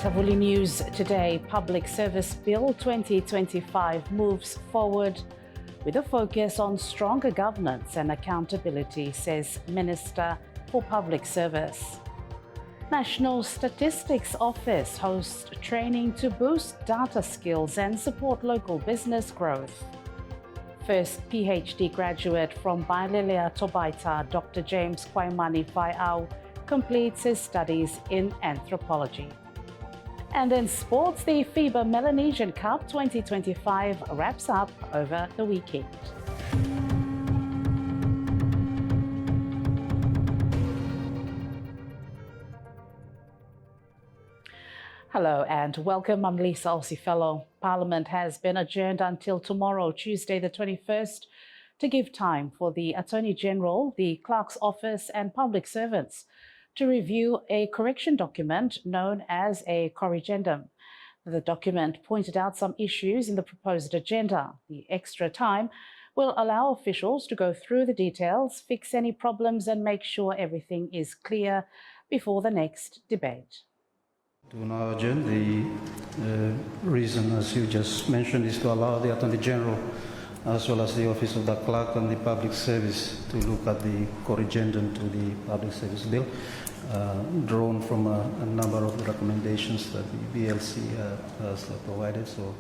Tavuli News today, Public Service Bill 2025 moves forward with a focus on stronger governance and accountability, says Minister for Public Service. National Statistics Office hosts training to boost data skills and support local business growth. First PhD graduate from Baelelea-To'abaita, Dr. James Kwaimani Faiau, completes his studies in anthropology. And in sports, the FIBA Melanesian Cup 2025 wraps up over the weekend. Hello and welcome. I'm Lisa Osifelo. Parliament has been adjourned until tomorrow, Tuesday the 21st, to give time for the Attorney General, the Clerk's Office and public servants to review a correction document known as a corrigendum. The document pointed out some issues in the proposed agenda. The extra time will allow officials to go through the details, fix any problems and make sure everything is clear before the next debate. To now adjourn, the reason, as you just mentioned, is to allow the Attorney General as well as the Office of the Clerk and the Public Service to look at the corrigendum to the Public Service Bill, drawn from a number of recommendations that the BLC has provided. So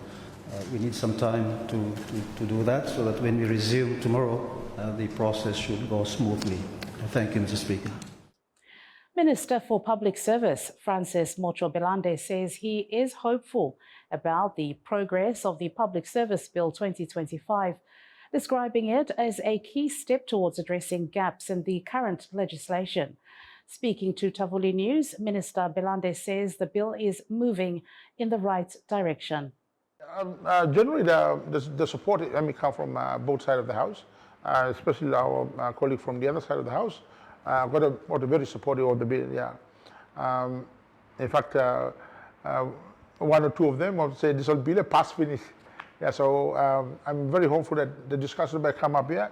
we need some time to do that, so that when we resume tomorrow, the process should go smoothly. Thank you, Mr. Speaker. Minister for Public Service Francis Belande says he is hopeful about the progress of the Public Service Bill 2025, describing it as a key step towards addressing gaps in the current legislation. Speaking to Tavuli News, Minister Belande says the bill is moving in the right direction. Generally, the support come from both sides of the House, especially our colleague from the other side of the House. Got a very supportive of the bill, yeah. In fact, one or two of them will say this will be a pass finish. Yeah, so I'm very hopeful that the discussion will come up here.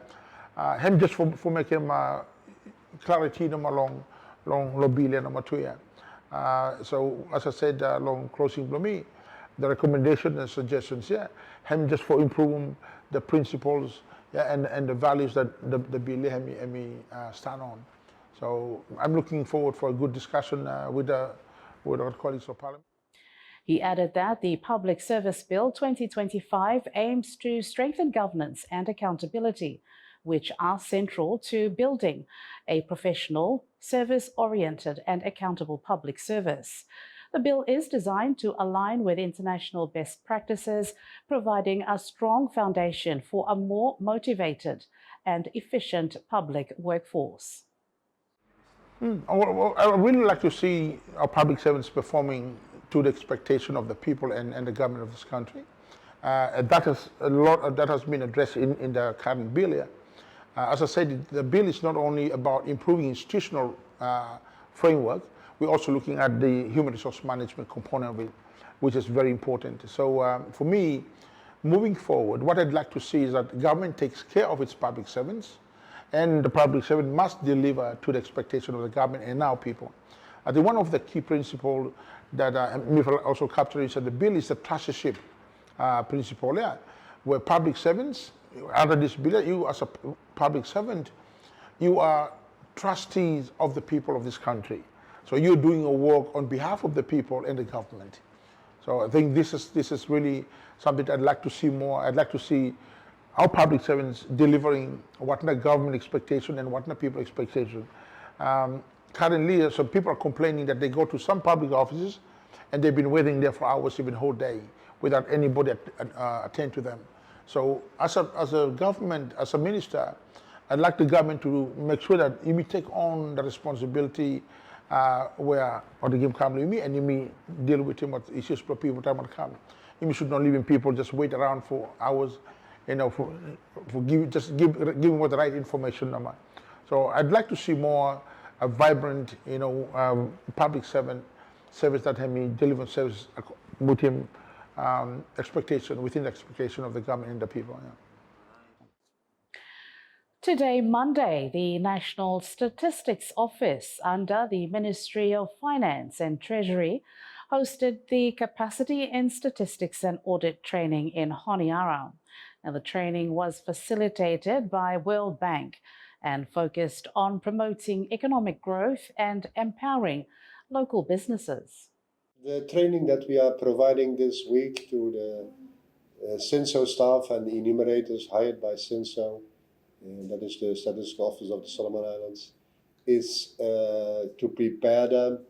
Him just for making clarity long bill number 2 year. So as I said, long closing for me, the recommendation and suggestions here, him just for improving the principles, yeah, and the values that the bill stand on. So I'm looking forward for a good discussion with our colleagues of Parliament. He added that the Public Service Bill 2025 aims to strengthen governance and accountability, which are central to building a professional, service-oriented and accountable public service. The bill is designed to align with international best practices, providing a strong foundation for a more motivated and efficient public workforce. I would really like to see our public servants performing to the expectation of the people and the government of this country. That has been addressed in the current bill here. As I said, the bill is not only about improving institutional framework, we're also looking at the human resource management component of it, which is very important. So for me, moving forward, what I'd like to see is that the government takes care of its public servants, and the public servant must deliver to the expectation of the government and our people. I think one of the key principles that also captured inside the bill is the trusteeship principle, yeah, where public servants, under this bill, you as a public servant, you are trustees of the people of this country. So you're doing a work on behalf of the people and the government. So I think this is really something that I'd like to see more. I'd like to see our public servants delivering what the government expectation and what the people expectation. Currently, some people are complaining that they go to some public offices and they've been waiting there for hours, even whole day, without anybody attend to them. So as a government, as a minister, I'd like the government to make sure that you may take on the responsibility where or the game come with me and you may deal with him what issues for people time will come. You should not leaving people just wait around for hours, you know, for giving what the right information. So I'd like to see more a vibrant, you know, public service that have me deliver service with him expectation within the expectation of the government and the people. Yeah. Today, Monday, the National Statistics Office under the Ministry of Finance and Treasury hosted the Capacity in Statistics and Audit training in Honiara. Now, the training was facilitated by World Bank and focused on promoting economic growth and empowering local businesses. The training that we are providing this week to the CINSO staff and the enumerators hired by CINSO, that is the Statistical Office of the Solomon Islands, is to prepare them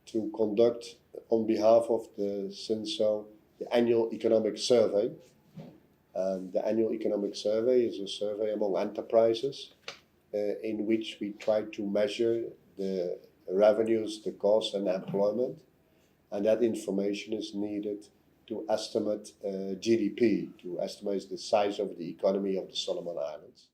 to conduct on behalf of the CINSO the annual economic survey. And the annual economic survey is a survey among enterprises in which we try to measure the revenues, the costs and employment. And that information is needed to estimate GDP, to estimate the size of the economy of the Solomon Islands.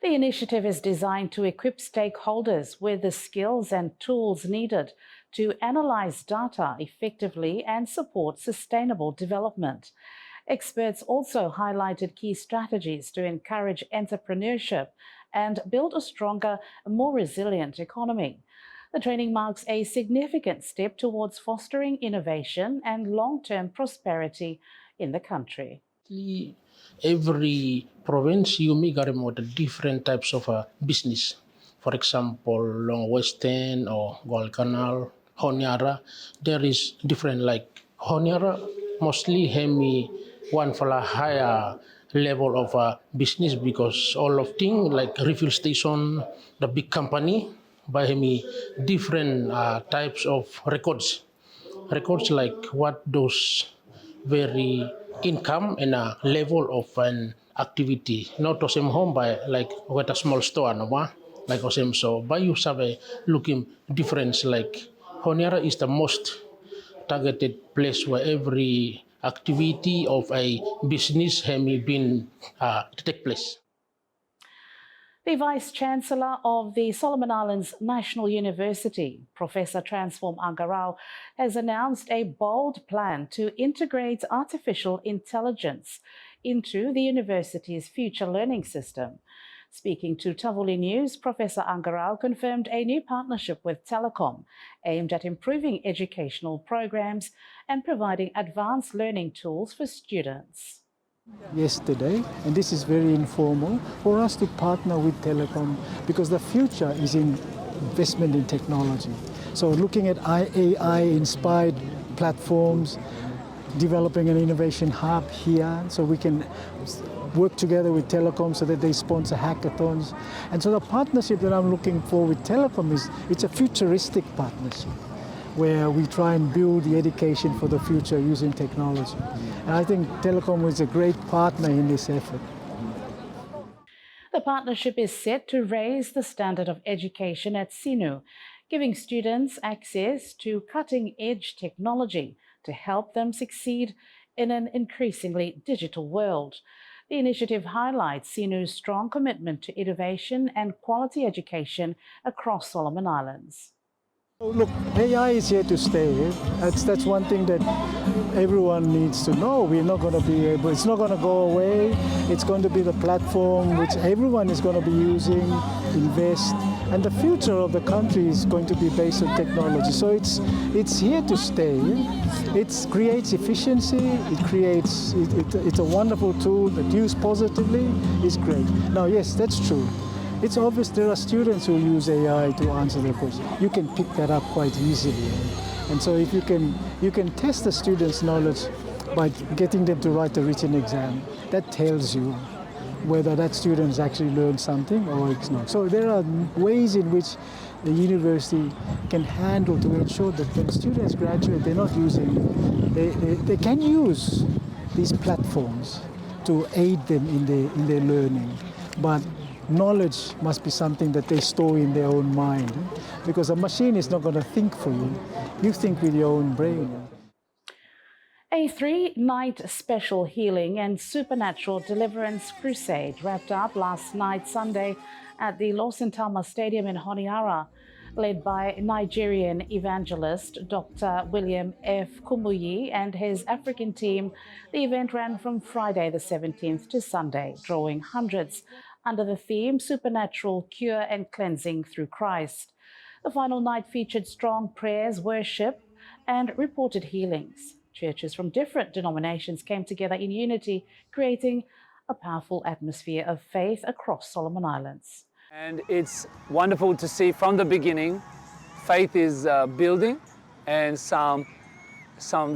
The initiative is designed to equip stakeholders with the skills and tools needed to analyze data effectively and support sustainable development. Experts also highlighted key strategies to encourage entrepreneurship and build a stronger, more resilient economy. The training marks a significant step towards fostering innovation and long-term prosperity in the country. Every province, you may get different types of business. For example, Long Western or Gold Canal, Honiara, there is different, like Honiara, mostly hemi one for a higher level of business because all of things like refuel station, the big company, by me different types of records like what those very income and a level of an activity, not the same home by like with a small store, no like the same. So by you have a looking difference, like Honiara is the most targeted place where every activity of a business has been to take place. The Vice-Chancellor of the Solomon Islands National University, Professor Transform Angarau, has announced a bold plan to integrate artificial intelligence into the university's future learning system. Speaking to Tavuli News, Professor Angarau confirmed a new partnership with Telecom aimed at improving educational programs and providing advanced learning tools for students. Yesterday, and this is very informal, for us to partner with Telecom because the future is in investment in technology. So looking at AI-inspired platforms, developing an innovation hub here so we can work together with Telecom so that they sponsor hackathons. And so the partnership that I'm looking for with Telecom it's a futuristic partnership where we try and build the education for the future using technology. And I think Telecom is a great partner in this effort. The partnership is set to raise the standard of education at SINU, giving students access to cutting-edge technology to help them succeed in an increasingly digital world. The initiative highlights SINU's strong commitment to innovation and quality education across Solomon Islands. Look, AI is here to stay. That's one thing that everyone needs to know. We're not going to be able, it's not going to go away. It's going to be the platform which everyone is going to be using, invest, and the future of the country is going to be based on technology. So it's here to stay. It creates efficiency. It's a wonderful tool that used positively is great. Now, yes, that's true. It's obvious there are students who use AI to answer their questions. You can pick that up quite easily. And so if you can test the students' knowledge by getting them to write a written exam, that tells you whether that student's actually learned something or it's not. So there are ways in which the university can handle to ensure that when students graduate, they're not using, they can use these platforms to aid them in their learning. But knowledge must be something that they store in their own mind, because a machine is not going to think for you. You think with your own brain. A 3-night special healing and supernatural deliverance crusade wrapped up last night, Sunday, at the Losintama Stadium in Honiara, led by Nigerian evangelist Dr. William F. Kumuyi and his African team. The event ran from Friday the 17th to Sunday, drawing hundreds under the theme Supernatural Cure and Cleansing Through Christ. The final night featured strong prayers, worship, and reported healings. Churches from different denominations came together in unity, creating a powerful atmosphere of faith across Solomon Islands. And it's wonderful to see from the beginning, faith is building and some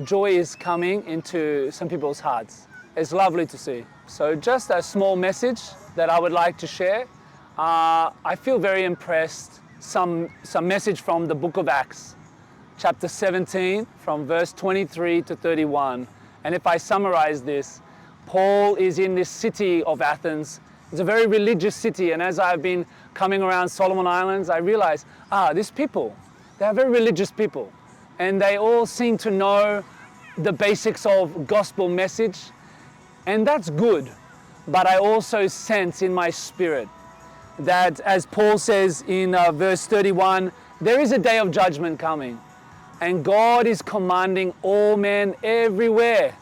joy is coming into some people's hearts. It's lovely to see. So just a small message that I would like to share. I feel very impressed. Some message from the book of Acts, chapter 17, from verse 23 to 31. And if I summarize this, Paul is in this city of Athens. It's a very religious city, and as I've been coming around Solomon Islands, I realize, these people, they're very religious people, and they all seem to know the basics of gospel message, and that's good. But I also sense in my spirit that, as Paul says in verse 31, there is a day of judgment coming, and God is commanding all men everywhere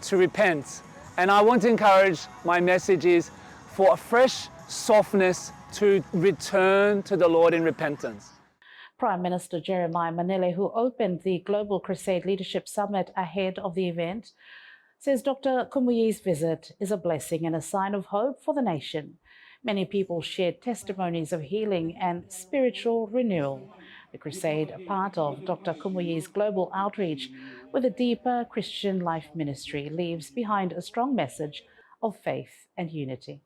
to repent. And I want to encourage, my message is for a fresh softness to return to the Lord in repentance. Prime Minister Jeremiah Manele, who opened the Global Crusade Leadership Summit ahead of the event, says Dr. Kumuyi's visit is a blessing and a sign of hope for the nation. Many people shared testimonies of healing and spiritual renewal. The crusade, a part of Dr. Kumuyi's global outreach with a deeper Christian life ministry, leaves behind a strong message of faith and unity.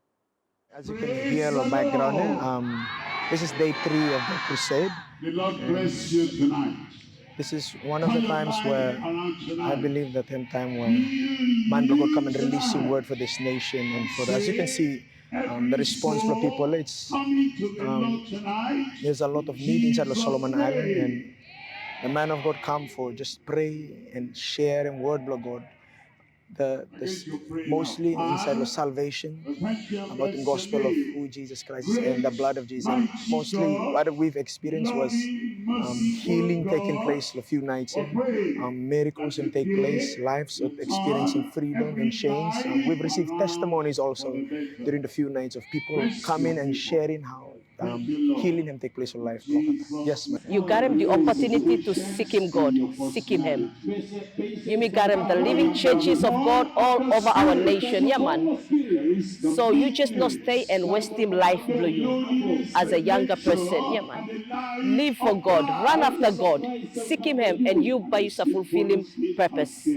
As you can hear on background, this is day 3 of the crusade. The Lord bless you tonight. This is one of the times where I believe that time when man will come and release a word for this nation, and for, as you can see, the response from people, it's there's a lot of need inside of Solomon Island, and the man of God come for just pray and share and word of God. Mostly inside of salvation, about the gospel of who Jesus Christ is and the blood of Jesus. And mostly what we've experienced was healing taking place a few nights, miracles and take place, lives of experiencing freedom and chains. We've received testimonies also during the few nights of people coming and sharing how healing and take place in life. Yes, ma'am. You got him the opportunity to seek him, God, seek him. You got him the living churches of God all over our nation, yeah, man. So you just not stay and waste him life, blue you, as a younger person, yeah, man. Live for God, run after God, seek him, and you by yourself fulfill him purpose,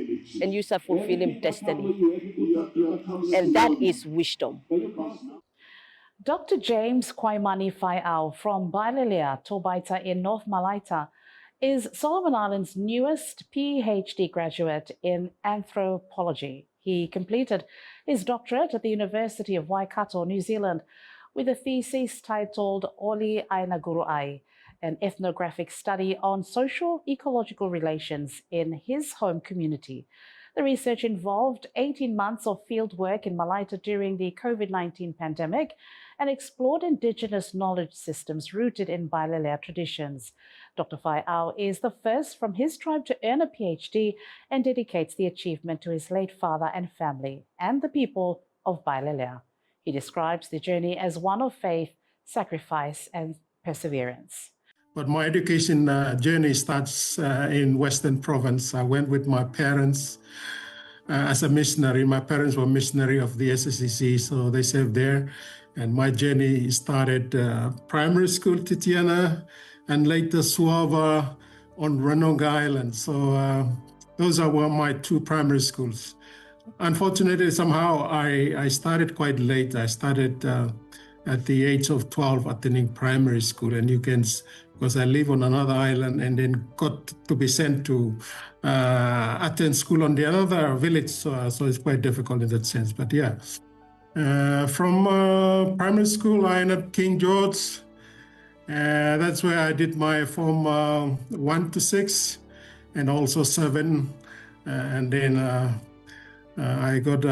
and you shall fulfill him destiny. And that is wisdom. Dr. James Kwaimani Faiau from Baelelea-To'abaita in North Malaita is Solomon Islands' newest PhD graduate in Anthropology. He completed his doctorate at the University of Waikato, New Zealand, with a thesis titled Oli Aina Guru'ai, an ethnographic study on social ecological relations in his home community. The research involved 18 months of field work in Malaita during the COVID-19 pandemic and explored Indigenous knowledge systems rooted in Baelelea traditions. Dr. Faiau is the first from his tribe to earn a PhD and dedicates the achievement to his late father and family and the people of Baelelea. He describes the journey as one of faith, sacrifice, and perseverance. But my education journey starts in Western Province. I went with my parents as a missionary. My parents were missionary of the SSCC, so they served there. And my journey started primary school, Titiana, and later Suava on Ranong Island. So those are my 2 primary schools. Unfortunately, somehow I started quite late. I started at the age of 12 attending primary school, and you can, because I live on another island, and then got to be sent to attend school on the another village, so it's quite difficult in that sense. But yeah, from primary school I ended up King George. That's where I did my form 1 to 6 and also 7, and then I got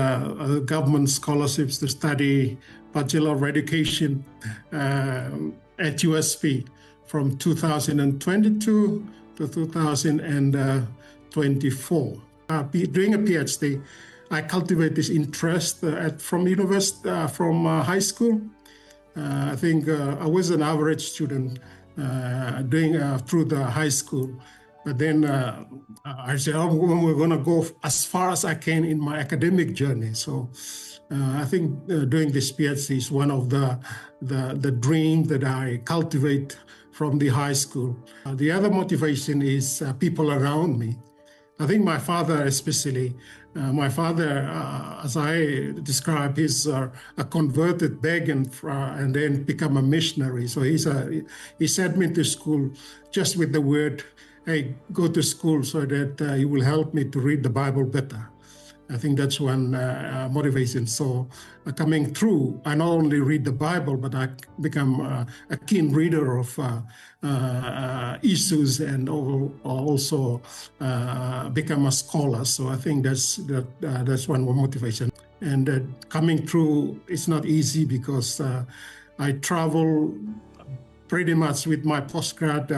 government scholarships to study Bachelor of Education at USP from 2022 to 2024. Doing a PhD, I cultivate this interest from high school. I think I was an average student doing through the high school, But then I said, oh, we're going to go as far as I can in my academic journey. So I think doing this PhD is one of the dreams that I cultivate from the high school. The other motivation is people around me. I think my father especially, as I described, he's a converted pagan and then become a missionary. So he sent me to school just with the word, hey, go to school so that you will help me to read the Bible better. I think that's one motivation. So coming through, I not only read the Bible, but I become a keen reader of issues and also become a scholar. So I think that's one more motivation. And coming through, it's not easy because I travel pretty much with my postgrad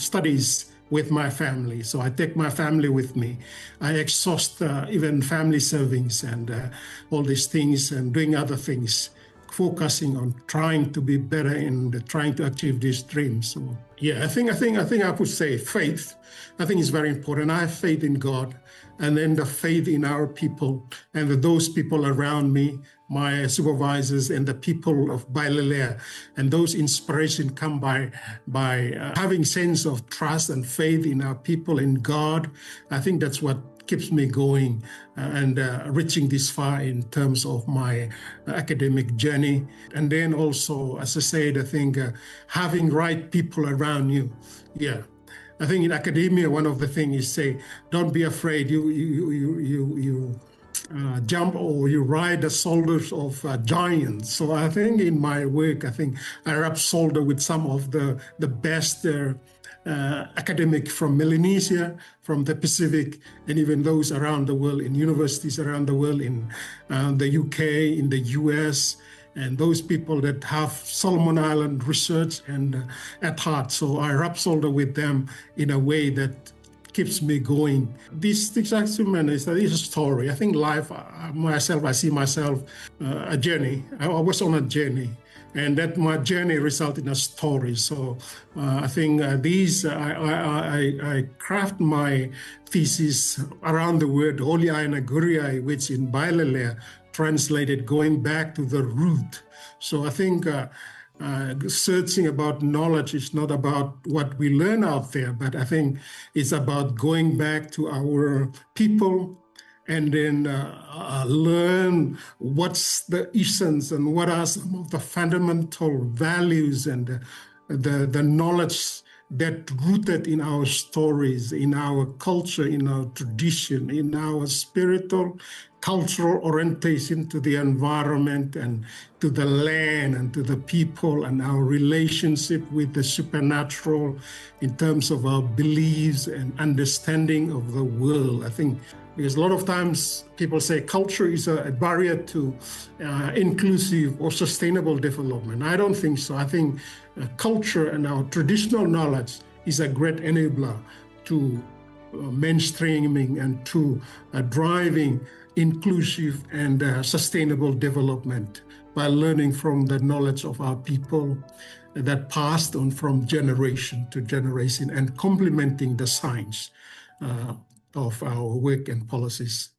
studies with my family. So I take my family with me. I exhaust even family savings and all these things and doing other things, focusing on trying to be better and trying to achieve these dreams. So yeah, I think I could say faith. I think it's very important. I have faith in God, and then the faith in our people and those people around me, my supervisors and the people of Baelelea, and those inspiration come by having sense of trust and faith in our people, in God. I think that's what keeps me going and reaching this far in terms of my academic journey. And then also, as I said, I think having right people around you. Yeah. I think in academia, one of the things is say, don't be afraid. You jump or you ride the shoulders of giants. So I think in my work, I think I rub shoulder with some of the best academic from Melanesia, from the Pacific, and even those around the world, in universities around the world, in the UK, in the US, and those people that have Solomon Island research and at heart. So I rub shoulder with them in a way that keeps me going. This achievement is a story. I think life, I see myself a journey. I was on a journey, and that my journey resulted in a story. So I think I craft my thesis around the word Holy Aina Guriai, which in Baelelea translated going back to the root. So I think searching about knowledge is not about what we learn out there, but I think it's about going back to our people and then learn what's the essence and what are some of the fundamental values and the knowledge that rooted in our stories, in our culture, in our tradition, in our spiritual, cultural orientation to the environment and to the land and to the people, and our relationship with the supernatural in terms of our beliefs and understanding of the world. I think because a lot of times people say culture is a barrier to inclusive or sustainable development. I don't think so. I think culture and our traditional knowledge is a great enabler to mainstreaming and to driving inclusive and sustainable development by learning from the knowledge of our people that passed on from generation to generation and complementing the science of our work and policies.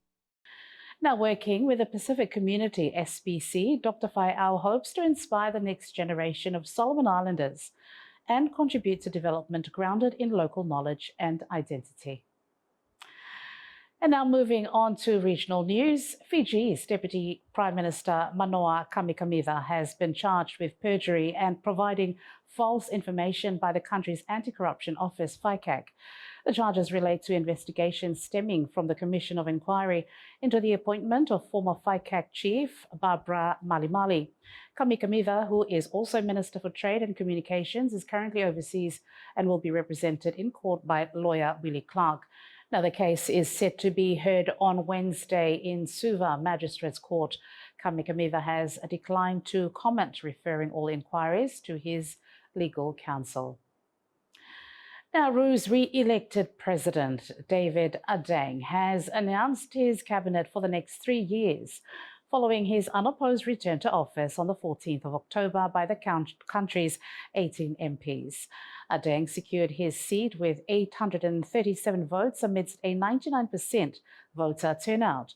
Now working with the Pacific Community SPC, Dr. Faiau hopes to inspire the next generation of Solomon Islanders and contribute to development grounded in local knowledge and identity. And now moving on to regional news, Fiji's Deputy Prime Minister Manoa Kamikamiva has been charged with perjury and providing false information by the country's anti-corruption office, FICAC. The charges relate to investigations stemming from the Commission of Inquiry into the appointment of former FICAC chief Barbara Malimali. Kamikamiva, who is also Minister for Trade and Communications, is currently overseas and will be represented in court by lawyer Willie Clark. Now, the case is set to be heard on Wednesday in Suva Magistrates Court. Kamikamiva has declined to comment, referring all inquiries to his legal counsel. Nauru's re-elected president, David Adang, has announced his cabinet for the next 3 years, following his unopposed return to office on the 14th of October by the country's 18 MPs. Adeng secured his seat with 837 votes amidst a 99% voter turnout.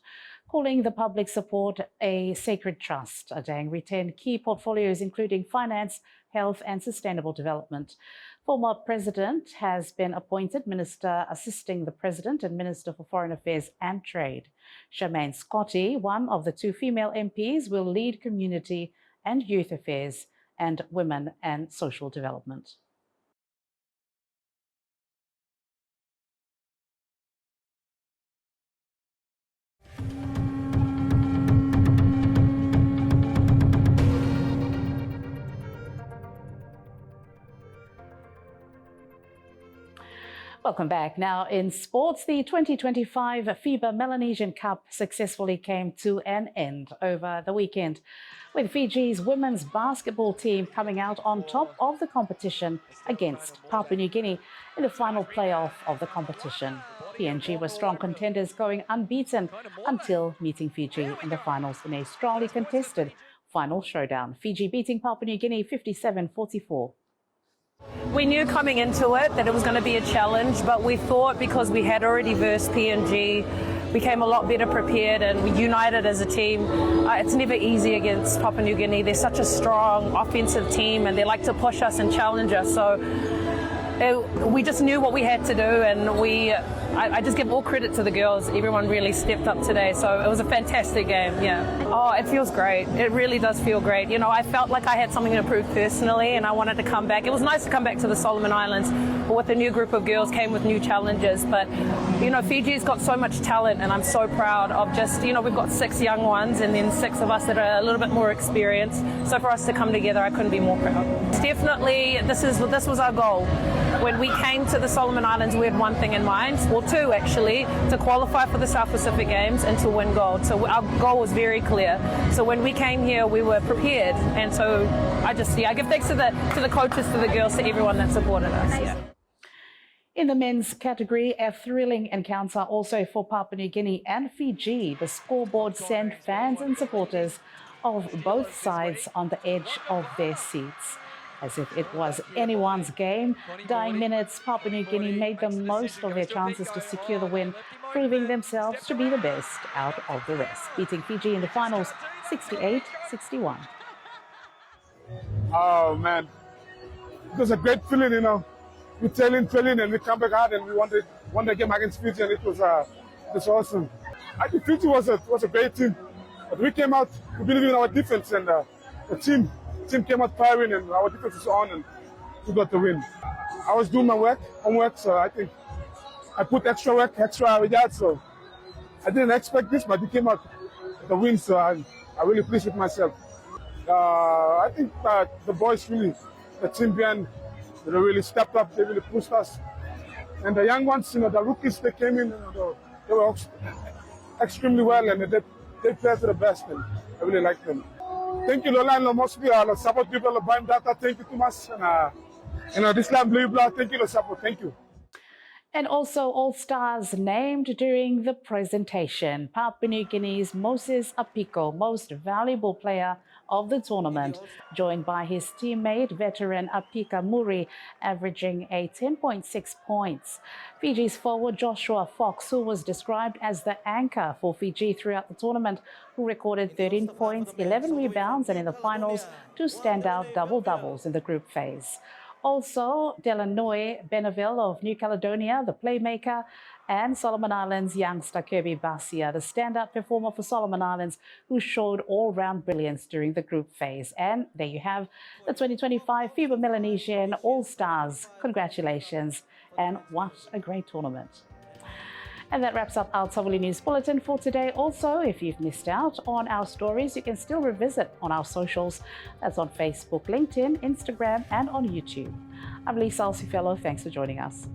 Calling the public support a sacred trust, Adeng retained key portfolios including finance, health and sustainable development. Former President has been appointed Minister assisting the President and Minister for Foreign Affairs and Trade. Charmaine Scotty, one of the two female MPs, will lead Community and Youth Affairs and Women and Social Development. Welcome back. Now in sports, the 2025 FIBA Melanesian Cup successfully came to an end over the weekend, with Fiji's women's basketball team coming out on top of the competition against Papua New Guinea in the final playoff of the competition. PNG were strong contenders, going unbeaten until meeting Fiji in the finals in a strongly contested final showdown. Fiji beating Papua New Guinea 57-44. We knew coming into it that it was going to be a challenge, but we thought because we had already versed PNG, we came a lot better prepared and we united as a team. It's never easy against Papua New Guinea. They're such a strong offensive team and they like to push us and challenge us. So we just knew what we had to do, and I just give all credit to the girls. Everyone really stepped up today, so it was a fantastic game. Yeah. Oh, it feels great. It really does feel great. You know, I felt like I had something to prove personally, and I wanted to come back. It was nice to come back to the Solomon Islands, but with a new group of girls came with new challenges. But you know, Fiji's got so much talent, and I'm so proud of just, you know, we've got 6 young ones and then 6 of us that are a little bit more experienced. So for us to come together, I couldn't be more proud. Definitely, this was our goal. When we came to the Solomon Islands, we had one thing in mind, well, 2 actually, to qualify for the South Pacific Games and to win gold. So our goal was very clear. So when we came here, we were prepared. And so I give thanks to the coaches, to the girls, to everyone that supported us. Yeah. In the men's category, a thrilling encounter also for Papua New Guinea and Fiji. The scoreboard sent fans and supporters of both sides on the edge of their seats. As if it was anyone's game, dying minutes, Papua New Guinea made the most of their chances to secure the win, proving themselves to be the best out of the rest, beating Fiji in the finals 68-61. Oh man, it was a great feeling, you know. We trailing, and we come back hard, and we won the game against Fiji, and it was awesome. I think Fiji was a great team, but we came out, we believe in our defense, and the team came out firing, and our defense was on, and we got the win. I was doing my homework, so I think I put extra yards, so I didn't expect this, but it came out the win, so I'm really pleased with myself. I think the boys really, the team behind, they really stepped up, they really pushed us. And the young ones, you know, the rookies, they came in, you know, they were extremely well, and they played to the best, and I really like them. Thank you, Lola, and mostly support people of Bime Data. Thank you too much. And this time, thank you, the support. Thank you. And also All-Stars named during the presentation. Papua New Guinea's Moses Apiko, most valuable player of the tournament, joined by his teammate, veteran Apika Muri, averaging a 10.6 points. Fiji's forward Joshua Fox, who was described as the anchor for Fiji throughout the tournament, who recorded 13 points, 11 rebounds, and in the finals, 2 standout double-doubles in the group phase. Also, Delanoy Benaville of New Caledonia, the playmaker, and Solomon Islands youngster Kirby Basia, the standout performer for Solomon Islands, who showed all-round brilliance during the group phase. And there you have the 2025 FIBA Melanesian All-Stars. Congratulations, and what a great tournament. And that wraps up our Tavuli News Bulletin for today. Also, if you've missed out on our stories, you can still revisit on our socials. That's on Facebook, LinkedIn, Instagram, and on YouTube. I'm Lisa Alcifello. Thanks for joining us.